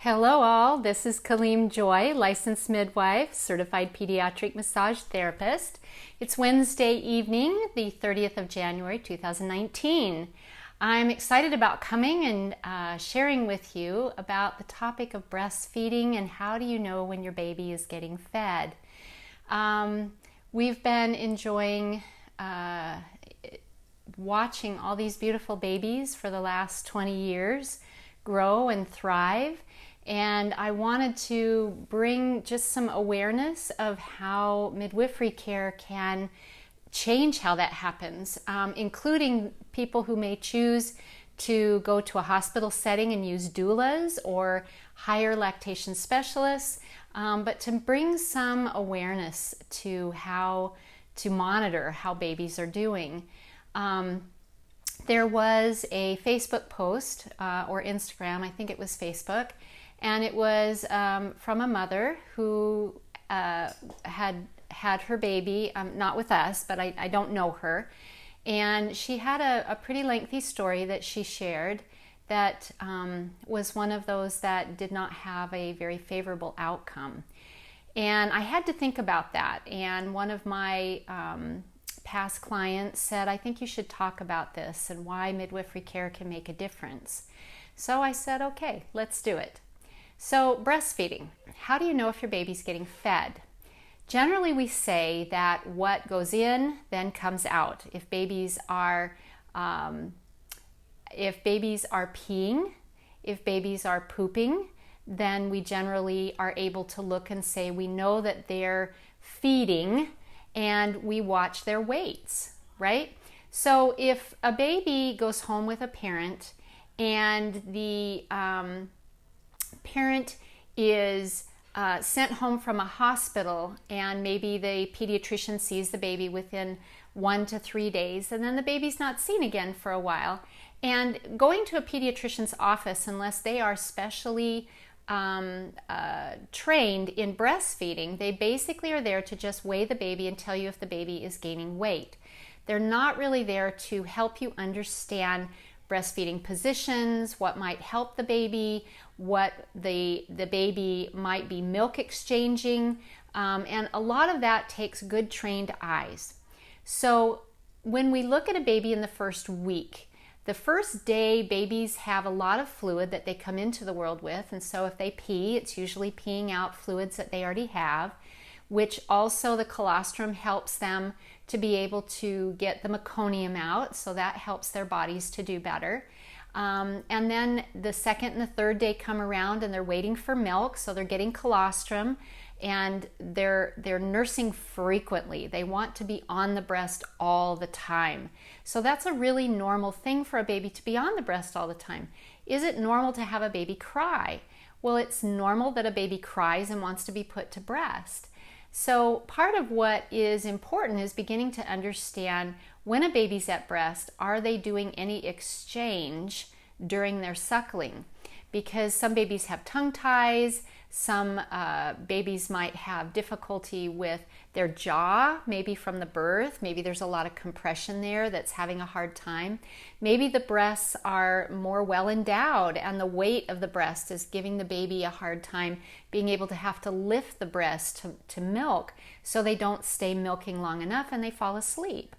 Hello all, this is Kaleem Joy, licensed midwife, certified pediatric massage therapist. It's Wednesday evening, the 30th of January 2019. I'm excited about coming and sharing with you about the topic of breastfeeding and how do you know when your baby is getting fed. We've been enjoying watching all these beautiful babies for the last 20 years grow and thrive. And I wanted to bring just some awareness of how midwifery care can change how that happens, including people who may choose to go to a hospital setting and use doulas or hire lactation specialists, but to bring some awareness to how to monitor how babies are doing. There was a Facebook post or Instagram, I think it was Facebook, and it was from a mother who had her baby, not with us, but I don't know her. And she had a pretty lengthy story that she shared that was one of those that did not have a very favorable outcome. And I had to think about that. And one of my past clients said, I think you should talk about this and why midwifery care can make a difference. So I said, okay, let's do it. So breastfeeding, how do you know if your baby's getting fed? Generally we say that what goes in then comes out. If babies are peeing, if babies are pooping, then we generally are able to look and say we know that they're feeding and we watch their weights, right? So if a baby goes home with a parent and the parent is sent home from a hospital and maybe the pediatrician sees the baby within 1 to 3 days and then the baby's not seen again for a while, and going to a pediatrician's office, unless they are specially trained in breastfeeding, they basically are there to just weigh the baby and tell you if the baby is gaining weight. They're not really there to help you understand breastfeeding positions, what might help the baby, what the baby might be milk exchanging, and a lot of that takes good trained eyes. So when we look at a baby in the first week, the first day babies have a lot of fluid that they come into the world with, and so if they pee, it's usually peeing out fluids that they already have, which also the colostrum helps them to be able to get the meconium out, so that helps their bodies to do better. And then the second and the third day come around and they're waiting for milk, so they're getting colostrum and they're nursing frequently. They want to be on the breast all the time. So that's a really normal thing for a baby to be on the breast all the time. Is it normal to have a baby cry? Well, it's normal that a baby cries and wants to be put to breast. So part of what is important is beginning to understand when a baby's at breast, are they doing any exchange during their suckling? Because some babies have tongue ties, some babies might have difficulty with their jaw, maybe from the birth, maybe there's a lot of compression there that's having a hard time. Maybe the breasts are more well endowed and the weight of the breast is giving the baby a hard time being able to have to lift the breast to milk, so they don't stay milking long enough and they fall asleep.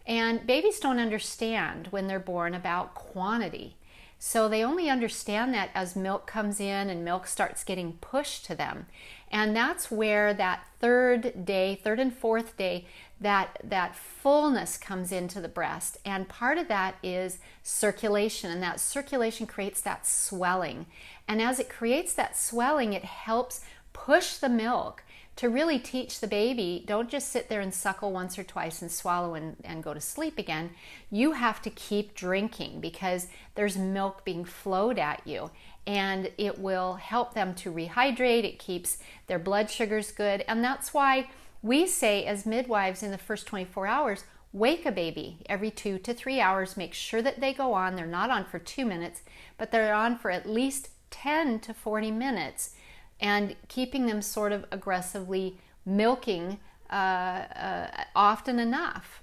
And babies don't understand when they're born about quantity. So they only understand that as milk comes in and milk starts getting pushed to them. And that's where that third and fourth day, that fullness comes into the breast. And part of that is circulation, and that circulation creates that swelling. And as it creates that swelling, it helps push the milk to really teach the baby, don't just sit there and suckle once or twice and swallow and go to sleep again. You have to keep drinking because there's milk being flowed at you, and it will help them to rehydrate. It keeps their blood sugars good, and that's why we say as midwives in the first 24 hours, wake a baby every 2 to 3 hours. Make sure that they go on. They're not on for 2 minutes, but they're on for at least 10 to 40 minutes. And keeping them sort of aggressively milking often enough.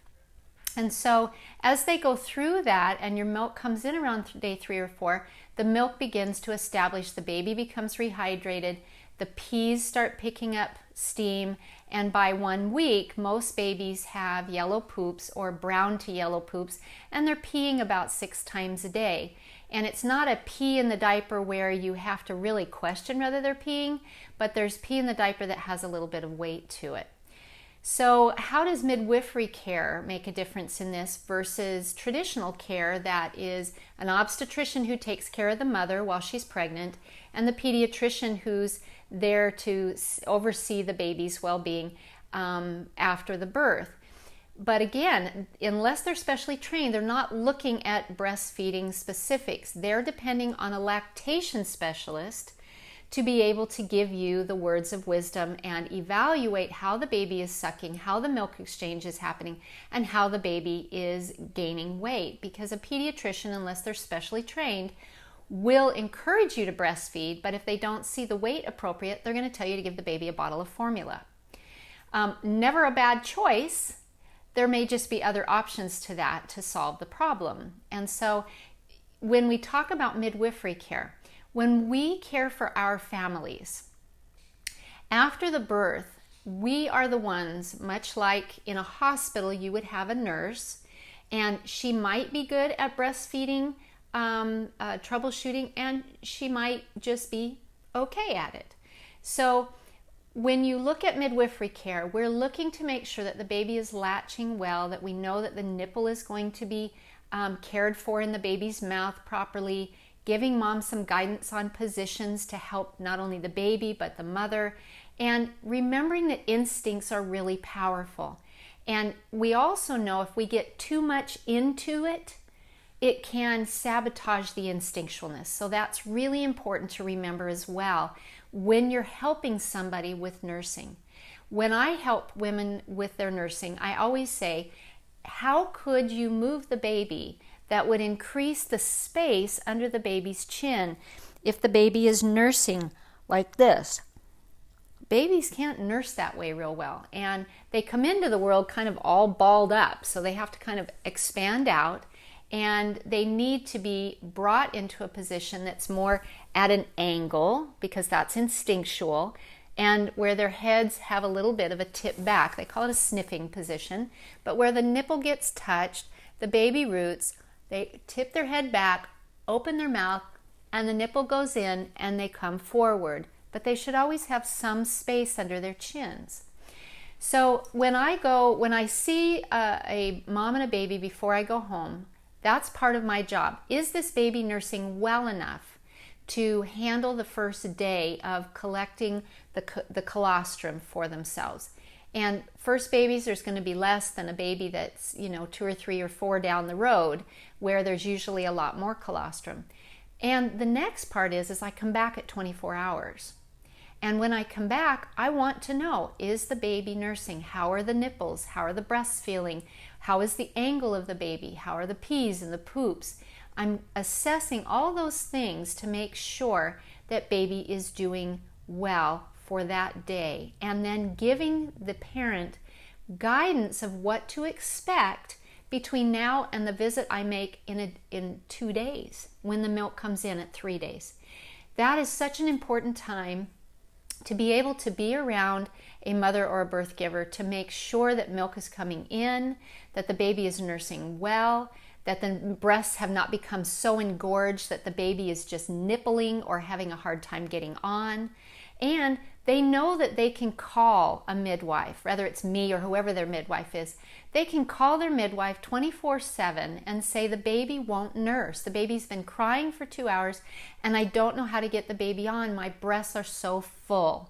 And so as they go through that and your milk comes in around day 3 or 4, the milk begins to establish, the baby becomes rehydrated, the peas start picking up steam, and by 1 week, most babies have yellow poops or brown to yellow poops, and they're peeing about 6 times a day. And it's not a pee in the diaper where you have to really question whether they're peeing, but there's pee in the diaper that has a little bit of weight to it. So how does midwifery care make a difference in this versus traditional care that is an obstetrician who takes care of the mother while she's pregnant and the pediatrician who's there to oversee the baby's well-being after the birth? But again, unless they're specially trained, they're not looking at breastfeeding specifics. They're depending on a lactation specialist to be able to give you the words of wisdom and evaluate how the baby is sucking, how the milk exchange is happening, and how the baby is gaining weight. Because a pediatrician, unless they're specially trained, will encourage you to breastfeed, but if they don't see the weight appropriate, they're going to tell you to give the baby a bottle of formula. Never a bad choice. There may just be other options to that to solve the problem. And so when we talk about midwifery care, when we care for our families, after the birth, we are the ones, much like in a hospital, you would have a nurse, and she might be good at breastfeeding, troubleshooting, and she might just be okay at it. So when you look at midwifery care, we're looking to make sure that the baby is latching well, that we know that the nipple is going to be cared for in the baby's mouth properly, giving mom some guidance on positions to help not only the baby but the mother, and remembering that instincts are really powerful. And we also know if we get too much into it, it can sabotage the instinctualness. So that's really important to remember as well when you're helping somebody with nursing. When I help women with their nursing, I always say, how could you move the baby that would increase the space under the baby's chin if the baby is nursing like this? Babies can't nurse that way real well, and they come into the world kind of all balled up, so they have to kind of expand out, and they need to be brought into a position that's more at an angle, because that's instinctual, and where their heads have a little bit of a tip back. They call it a sniffing position, but where the nipple gets touched, the baby roots, they tip their head back, open their mouth, and the nipple goes in and they come forward. But they should always have some space under their chins. So when I see a mom and a baby before I go home, that's part of my job. Is this baby nursing well enough to handle the first day of collecting the colostrum for themselves? And first babies, there's going to be less than a baby that's 2 or 3 or 4 down the road, where there's usually a lot more colostrum. And the next part is I come back at 24 hours. And when I come back, I want to know, is the baby nursing? How are the nipples? How are the breasts feeling? How is the angle of the baby? How are the pees and the poops? I'm assessing all those things to make sure that baby is doing well for that day, and then giving the parent guidance of what to expect between now and the visit I make in 2 days, when the milk comes in at 3 days. That is such an important time to be able to be around a mother or a birth giver to make sure that milk is coming in, that the baby is nursing well, that the breasts have not become so engorged that the baby is just nippling or having a hard time getting on. And they know that they can call a midwife, whether it's me or whoever their midwife is. They can call their midwife 24/7 and say, the baby won't nurse. The baby's been crying for 2 hours and I don't know how to get the baby on. My breasts are so full.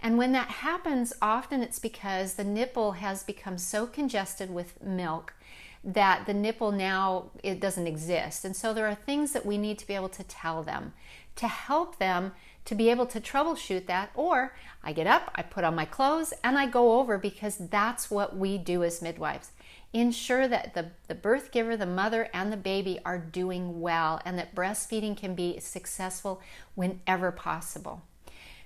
And when that happens, often it's because the nipple has become so congested with milk that the nipple now, it doesn't exist. And so there are things that we need to be able to tell them to help them to be able to troubleshoot that. Or I get up, I put on my clothes, and I go over, because that's what we do as midwives. Ensure that the birth giver, the mother, and the baby are doing well, and that breastfeeding can be successful whenever possible.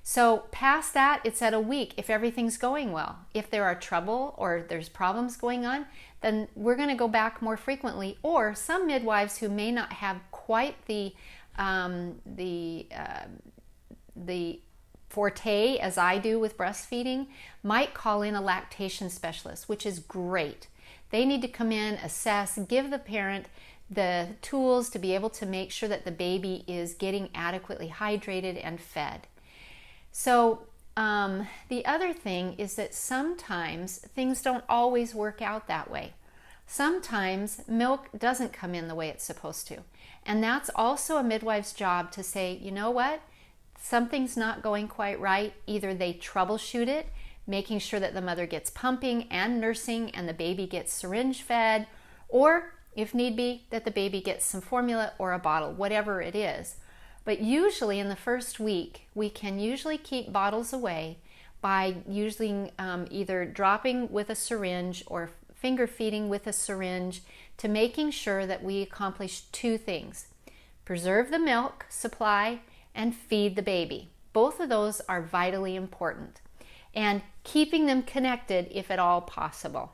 So past that, it's at a week if everything's going well. If there are trouble or there's problems going on, then we're going to go back more frequently. Or some midwives who may not have quite the the forte as I do with breastfeeding might call in a lactation specialist, which is great. They need to come in, assess, give the parent the tools to be able to make sure that the baby is getting adequately hydrated and fed. So the other thing is that sometimes things don't always work out that way. Sometimes milk doesn't come in the way it's supposed to. And that's also a midwife's job to say, you know what? Something's not going quite right. Either they troubleshoot it, making sure that the mother gets pumping and nursing and the baby gets syringe fed, or if need be, that the baby gets some formula or a bottle, whatever it is. But usually in the first week, we can usually keep bottles away by using either dropping with a syringe or finger feeding with a syringe, to making sure that we accomplish two things: preserve the milk supply and feed the baby. Both of those are vitally important, and keeping them connected if at all possible.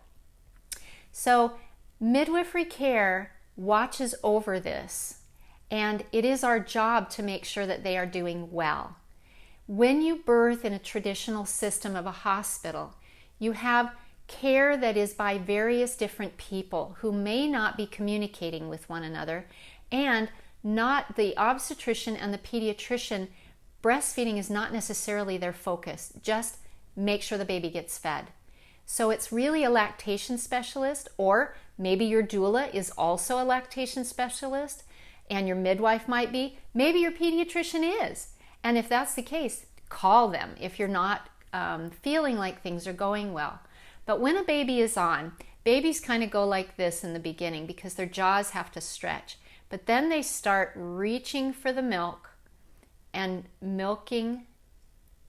So midwifery care watches over this, and it is our job to make sure that they are doing well. When you birth in a traditional system of a hospital, you have care that is by various different people who may not be communicating with one another, and not the obstetrician and the pediatrician. Breastfeeding is not necessarily their focus. Just make sure the baby gets fed. So it's really a lactation specialist, or maybe your doula is also a lactation specialist, and your midwife might be. Maybe your pediatrician is. And if that's the case, call them if you're not feeling like things are going well. But when a baby is on, babies kind of go like this in the beginning because their jaws have to stretch. But then they start reaching for the milk and milking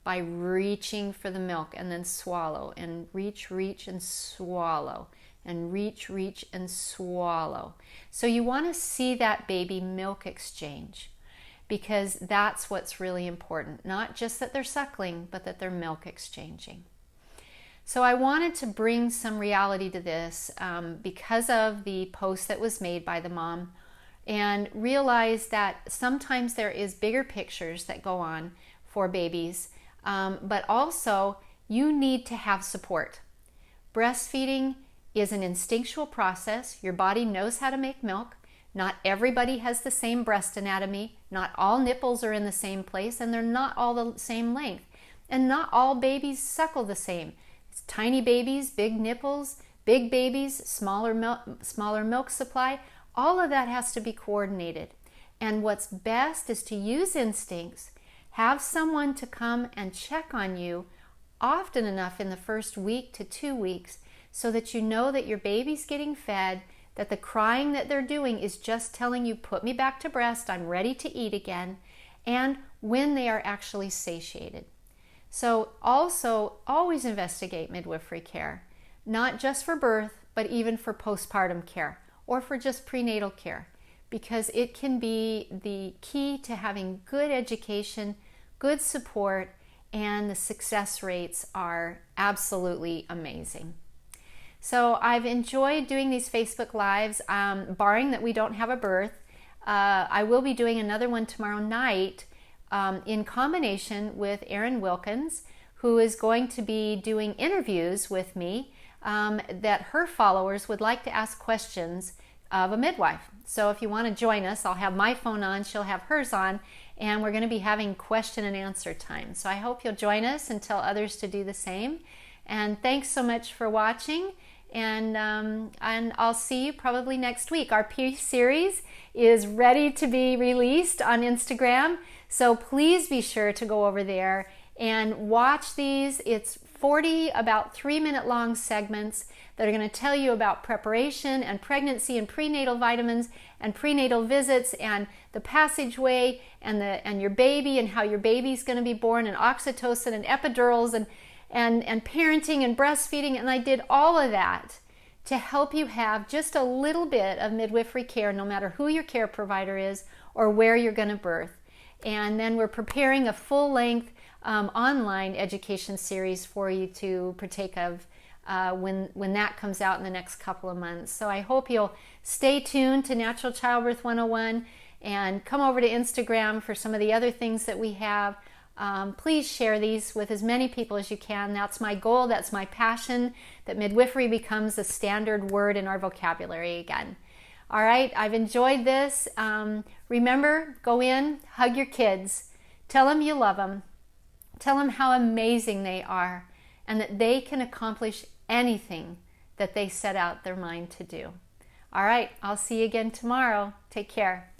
by reaching for the milk, and then swallow and reach and swallow and reach and swallow. So you want to see that baby milk exchange, because that's what's really important. Not just that they're suckling, but that they're milk exchanging. So I wanted to bring some reality to this because of the post that was made by the mom, and realize that sometimes there is bigger pictures that go on for babies, but also you need to have support. Breastfeeding is an instinctual process. Your body knows how to make milk. Not everybody has the same breast anatomy. Not all nipples are in the same place, and they're not all the same length. And not all babies suckle the same. It's tiny babies, big nipples, big babies, smaller milk supply. All of that has to be coordinated. And what's best is to use instincts, have someone to come and check on you often enough in the first week to 2 weeks, so that you know that your baby's getting fed, that the crying that they're doing is just telling you, put me back to breast, I'm ready to eat again, and when they are actually satiated. So also always investigate midwifery care, not just for birth, but even for postpartum care or for just prenatal care, because it can be the key to having good education, good support, and the success rates are absolutely amazing. So I've enjoyed doing these Facebook Lives, barring that we don't have a birth. I will be doing another one tomorrow night in combination with Erin Wilkins, who is going to be doing interviews with me that her followers would like to ask questions of a midwife. So if you want to join us, I'll have my phone on, she'll have hers on, and we're going to be having question and answer time. So I hope you'll join us and tell others to do the same. And thanks so much for watching. And I'll see you probably next week. Our P-Series is ready to be released on Instagram, so please be sure to go over there and watch these. It's 40 about 3-minute long segments that are going to tell you about preparation and pregnancy and prenatal vitamins and prenatal visits and the passageway and your baby and how your baby's going to be born, and oxytocin and epidurals and parenting and breastfeeding. And I did all of that to help you have just a little bit of midwifery care, no matter who your care provider is or where you're going to birth. And then we're preparing a full-length online education series for you to partake of when that comes out in the next couple of months. So I hope you'll stay tuned to Natural Childbirth 101 and come over to Instagram for some of the other things that we have. Please share these with as many people as you can. That's my goal. That's my passion, that midwifery becomes a standard word in our vocabulary again. All right, I've enjoyed this. Remember, go in, hug your kids, tell them you love them, tell them how amazing they are, and that they can accomplish anything that they set out their mind to do. All right, I'll see you again tomorrow. Take care.